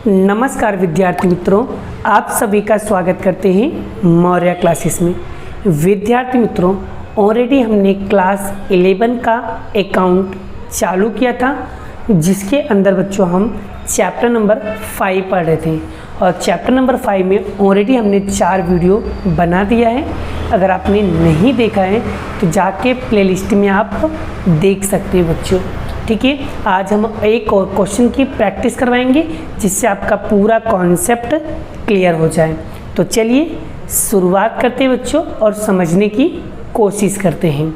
नमस्कार विद्यार्थी मित्रों, आप सभी का स्वागत करते हैं मौर्य क्लासेस में। विद्यार्थी मित्रों, ऑलरेडी हमने क्लास 11 का अकाउंट चालू किया था, जिसके अंदर बच्चों हम चैप्टर नंबर 5 पढ़ रहे थे और चैप्टर नंबर 5 में ऑलरेडी हमने 4 वीडियो बना दिया है। अगर आपने नहीं देखा है तो जाके प्लेलिस्ट में आप देख सकते हैं बच्चों। ठीक है, आज हम एक और क्वेश्चन की प्रैक्टिस करवाएंगे जिससे आपका पूरा कॉन्सेप्ट क्लियर हो जाए। तो चलिए शुरुआत करते हैं बच्चों और समझने की कोशिश करते हैं।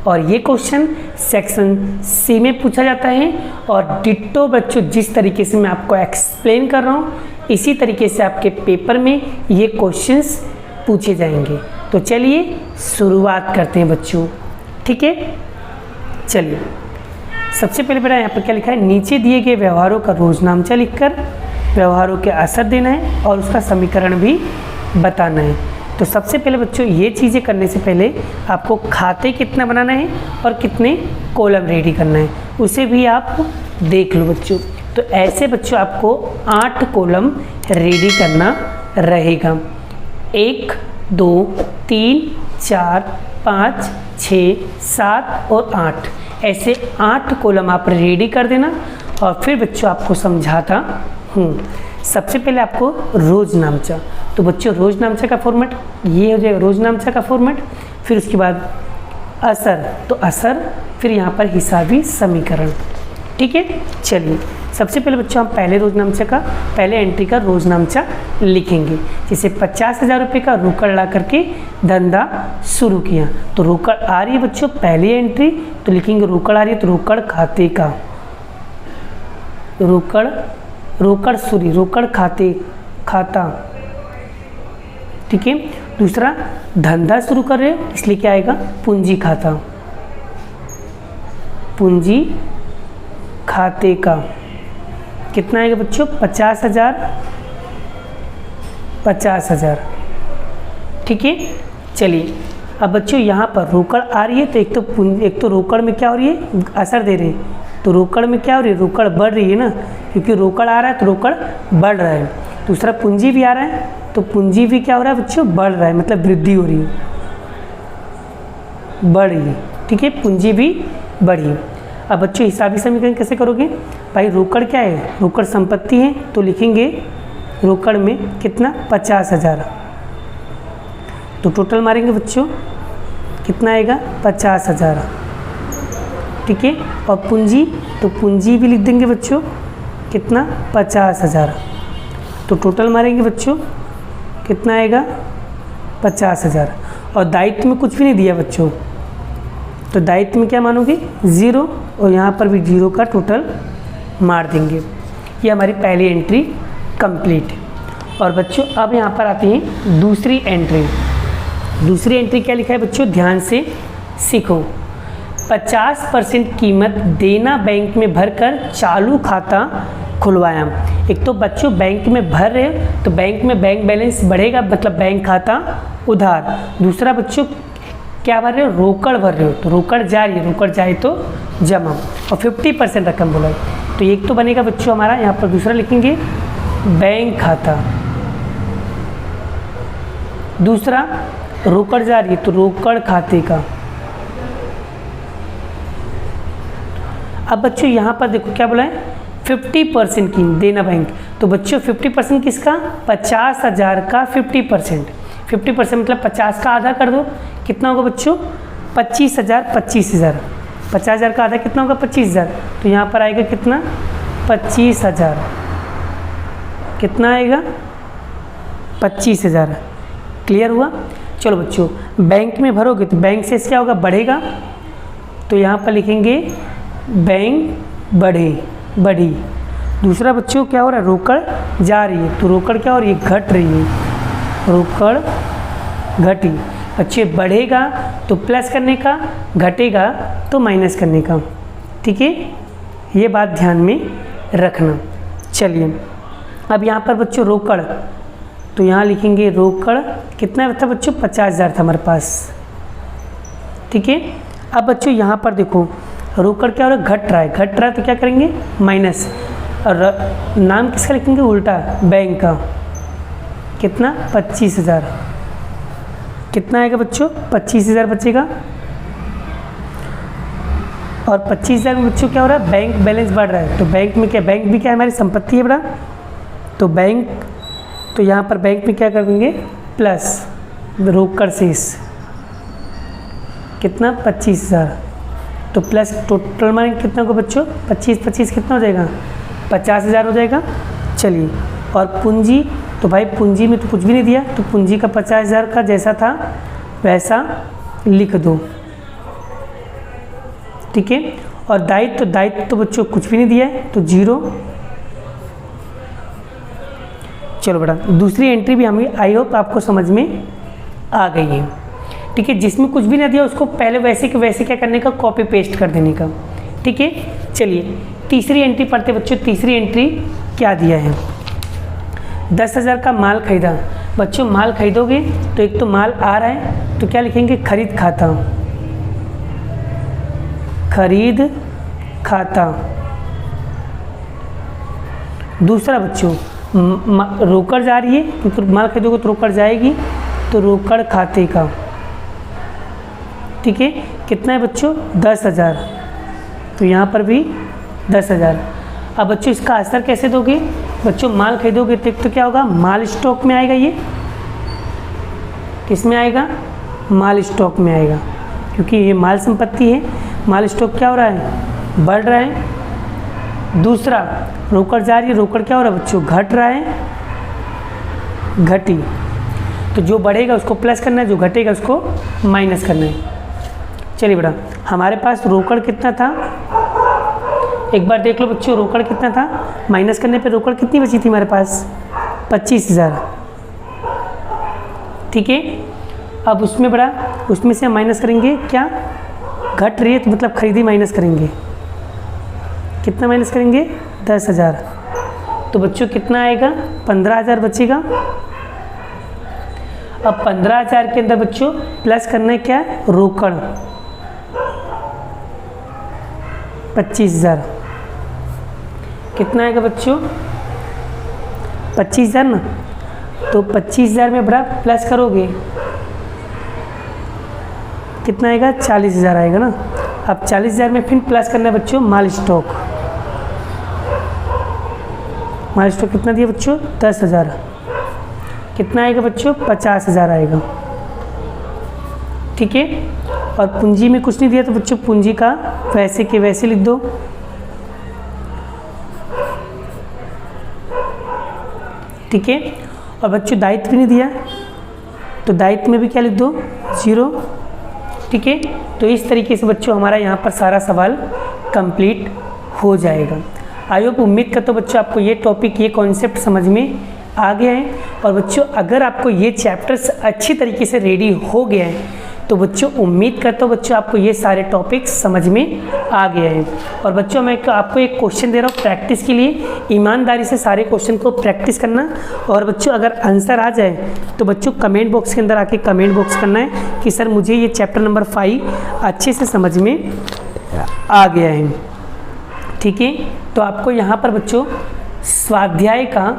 और ये क्वेश्चन सेक्शन सी में पूछा जाता है और डिट्टो बच्चों जिस तरीके से मैं आपको एक्सप्लेन कर रहा हूँ इसी तरीके से आपके पेपर में ये क्वेश्चंस पूछे जाएंगे। तो चलिए शुरुआत करते हैं बच्चों। ठीक है, चलिए सबसे पहले बेटा यहाँ पर क्या लिखा है, नीचे दिए गए व्यवहारों का रोजनामचा लिखकर व्यवहारों के असर देना है और उसका समीकरण भी बताना है। तो सबसे पहले बच्चों ये चीज़ें करने से पहले आपको खाते कितना बनाना है और कितने कॉलम रेडी करना है उसे भी आप देख लो बच्चों। तो ऐसे बच्चों आपको 8 कॉलम रेडी करना रहेगा। 1 2 3 4 5 6 7 और 8, ऐसे 8 कॉलम आप रेडी कर देना। और फिर बच्चों आपको समझाता हूँ। सबसे पहले आपको रोजनामचा, तो बच्चों रोजनामचा का फॉर्मेट ये हो जाएगा, रोजनामचा का फॉर्मेट। फिर उसके बाद असर, तो असर, फिर यहाँ पर हिसाबी समीकरण। ठीक है, चलिए सबसे पहले बच्चों हम पहले रोजनामचा का, पहले एंट्री का रोजनामचा लिखेंगे। जैसे 50,000 रुपये का रोकड़ ला करके धंधा शुरू किया, तो रोकड़ आ रही है बच्चों पहली एंट्री, तो लिखेंगे रोकड़ आ रही है तो रोकड़ खाते का, रोकड़ सूरी, रोकड़ खाते खाता। ठीक है, दूसरा धंधा शुरू कर रहे हो इसलिए क्या आएगा, पूंजी खाता, पूंजी खाते का। कितना आएगा बच्चों, 50,000। ठीक है, चलिए अब बच्चों यहाँ पर रोकड़ आ रही है तो एक तो रोकड़ में क्या हो रही है, असर दे रहे हैं, तो रोकड़ में क्या हो रही है, रोकड़ बढ़ रही है ना, क्योंकि रोकड़ आ रहा है तो रोकड़ बढ़ रहा है। दूसरा पूंजी भी आ रहा है तो पूंजी भी क्या हो रहा है बच्चों, बढ़ रहा है, मतलब वृद्धि हो रही है, बढ़ रही है। ठीक है, पूंजी भी बढ़ी। अब बच्चों हिसाबी समीकरण कैसे करोगे, भाई रोकड़ क्या है, रोकड़ संपत्ति है तो लिखेंगे रोकड़ में कितना, 50,000। तो टोटल मारेंगे बच्चों कितना आएगा, 50,000। ठीक है, और पूंजी, तो पूंजी भी लिख देंगे बच्चों कितना, 50,000। तो टोटल मारेंगे बच्चों कितना आएगा, 50,000। और दायित्व में कुछ भी नहीं दिया बच्चों, तो दायित्व में क्या मानोगे, 0, और यहाँ पर भी 0 का टोटल मार देंगे। ये हमारी पहली एंट्री कंप्लीट। और बच्चों अब यहाँ पर आते हैं दूसरी एंट्री। दूसरी एंट्री क्या लिखा है बच्चों, ध्यान से सीखो। 50% कीमत देना बैंक में भरकर चालू खाता खुलवाया। एक तो बच्चों बैंक में भर रहे हो तो बैंक में बैंक बैलेंस बढ़ेगा, मतलब बैंक खाता उधार। दूसरा बच्चों क्या भर रहे हो, रोकड़ भर रहे हो, तो रोकड़ जा रही है, रोकड़ जाए तो जमा। और 50% रकम बोला, तो एक तो बनेगा बच्चों हमारा, यहाँ पर दूसरा लिखेंगे बैंक खाता। दूसरा रोकड़ जा रही है तो रोकड़ खाते का। अब बच्चों यहाँ पर देखो क्या बोला है, 50% की देना बैंक, तो बच्चों 50% किसका, 50,000 का 50%। 50% मतलब 50 का आधा कर दो, कितना होगा बच्चों, 25,000। 50,000 का आधा कितना होगा, 25,000। तो यहाँ पर आएगा कितना, 25,000। कितना आएगा, 25,000। क्लियर हुआ। चलो बच्चों बैंक में भरोगे तो बैंक से क्या होगा, बढ़ेगा, तो यहाँ पर लिखेंगे बैंक बढ़ी। दूसरा बच्चों क्या हो रहा है, रोकड़ जा रही है तो रोकड़ क्या हो रही है, घट रही है, रोकड़ घटी। बच्चे बढ़ेगा तो प्लस करने का, घटेगा तो माइनस करने का। ठीक है, ये बात ध्यान में रखना। चलिए अब यहाँ पर बच्चों रोकड़, तो यहाँ लिखेंगे रोकड़ कितना था बच्चों, 50,000 था हमारे पास। ठीक है, अब बच्चों यहाँ पर देखो रोकड़ क्या हो रहा है, घट रहा है तो क्या करेंगे, माइनस। और नाम किसका लिखेंगे उल्टा, बैंक का। कितना, 25,000। कितना आएगा बच्चों, 25,000 बचेगा। और 25,000 में बच्चों क्या हो रहा है, बैंक बैलेंस बढ़ रहा है। तो बैंक में क्या, बैंक भी क्या है, हमारी संपत्ति है बड़ा। तो बैंक, तो यहाँ पर बैंक में क्या कर देंगे, प्लस रोकड़ शेष। कितना, 25,000। तो प्लस टोटल मानेंगे कितना को बच्चों, 25 कितना हो जाएगा, 50,000 हो जाएगा। चलिए, और पूंजी, तो भाई पूंजी में तो कुछ भी नहीं दिया, तो पूंजी का 50,000 का जैसा था वैसा लिख दो, ठीक है। और दायित्व तो बच्चों कुछ भी नहीं दिया है, तो 0। चलो बेटा, दूसरी एंट्री भी हमें आई होप आपको समझ में आ गई है, ठीक है। जिसमें कुछ भी नहीं दिया उसको पहले वैसे के वैसे क्या करने का, कॉपी पेस्ट कर देने का, ठीक है। चलिए तीसरी एंट्री पढ़ते बच्चों। तीसरी एंट्री क्या दिया है, 10,000 का माल खरीदा। बच्चों माल खरीदोगे तो एक तो माल आ रहा है, तो क्या लिखेंगे, खरीद खाता। खरीद खाता। दूसरा बच्चों रोकड़ जा रही है, क्योंकि माल खरीदोगे तो रोकड़ जाएगी, तो रोकड़ खाते का, ठीक है। कितना है बच्चों, 10,000। तो यहाँ पर भी 10,000। अब बच्चों इसका असर कैसे दोगे, बच्चों माल खरीदोगे तो क्या होगा, माल स्टॉक में आएगा। ये किस में आएगा, माल स्टॉक में आएगा, क्योंकि ये माल संपत्ति है। माल स्टॉक क्या हो रहा है, बढ़ रहा है। दूसरा रोकड़ जा रही है, रोकड़ क्या हो रहा है बच्चों, घट रहा है, घटी। तो जो बढ़ेगा उसको प्लस करना है, जो घटेगा उसको माइनस करना है। चलिए बेटा, हमारे पास रोकड़ कितना था, एक बार देख लो बच्चों, रोकड़ कितना था, माइनस करने पे रोकड़ कितनी बची थी हमारे पास, 25,000, ठीक है। अब उसमें बड़ा, उसमें से हम माइनस करेंगे क्या, घट रही है तो मतलब खरीदी माइनस करेंगे। कितना माइनस करेंगे, 10,000। तो बच्चों कितना आएगा, 15,000 बचेगा। अब 15,000 के अंदर बच्चों प्लस करना है क्या, रोकड़ 25,000। कितना आएगा बच्चों, 25,000 ना। तो 25,000 में बड़ा प्लस करोगे कितना आएगा, 40,000 आएगा ना। अब 40,000 में फिर प्लस करना है बच्चों माल स्टॉक। माल स्टॉक कितना दिया बच्चों, 10,000। कितना आएगा बच्चों, 50,000 आएगा, ठीक है। और पूंजी में कुछ नहीं दिया तो बच्चों पूंजी का वैसे के वैसे लिख दो, ठीक है। और बच्चों दायित्व भी नहीं दिया तो दायित्व में भी क्या लिख दो, 0, ठीक है। तो इस तरीके से बच्चों हमारा यहाँ पर सारा सवाल कंप्लीट हो जाएगा। आई होप, उम्मीद करता हूँ बच्चों आपको ये टॉपिक, ये कॉन्सेप्ट समझ में आ गया है। और बच्चों अगर आपको ये चैप्टर्स अच्छी तरीके से रेडी हो गया है तो बच्चों उम्मीद करता हूँ बच्चों आपको ये सारे टॉपिक्स समझ में आ गए हैं। और बच्चों मैं आपको एक क्वेश्चन दे रहा हूँ प्रैक्टिस के लिए, ईमानदारी से सारे क्वेश्चन को प्रैक्टिस करना। और बच्चों अगर आंसर आ जाए तो बच्चों कमेंट बॉक्स के अंदर आके कमेंट बॉक्स करना है कि सर मुझे ये चैप्टर नंबर 5 अच्छे से समझ में आ गया है, ठीक है। तो आपको यहाँ पर बच्चों स्वाध्याय का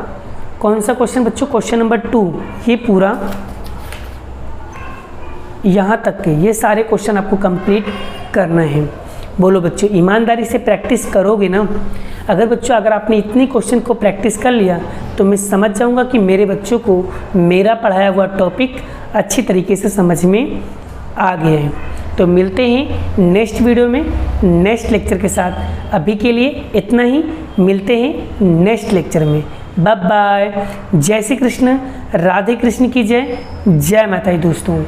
कौन सा क्वेश्चन बच्चों, क्वेश्चन नंबर 2, ये पूरा यहाँ तक के ये सारे क्वेश्चन आपको कंप्लीट करना है। बोलो बच्चों, ईमानदारी से प्रैक्टिस करोगे ना। अगर बच्चों अगर आपने इतनी क्वेश्चन को प्रैक्टिस कर लिया तो मैं समझ जाऊँगा कि मेरे बच्चों को मेरा पढ़ाया हुआ टॉपिक अच्छी तरीके से समझ में आ गया है। तो मिलते हैं नेक्स्ट वीडियो में नेक्स्ट लेक्चर के साथ। अभी के लिए इतना ही, मिलते हैं नेक्स्ट लेक्चर में। Bye bye. जय श्री कृष्ण, राधे कृष्ण की जय, जय माता दी दोस्तों।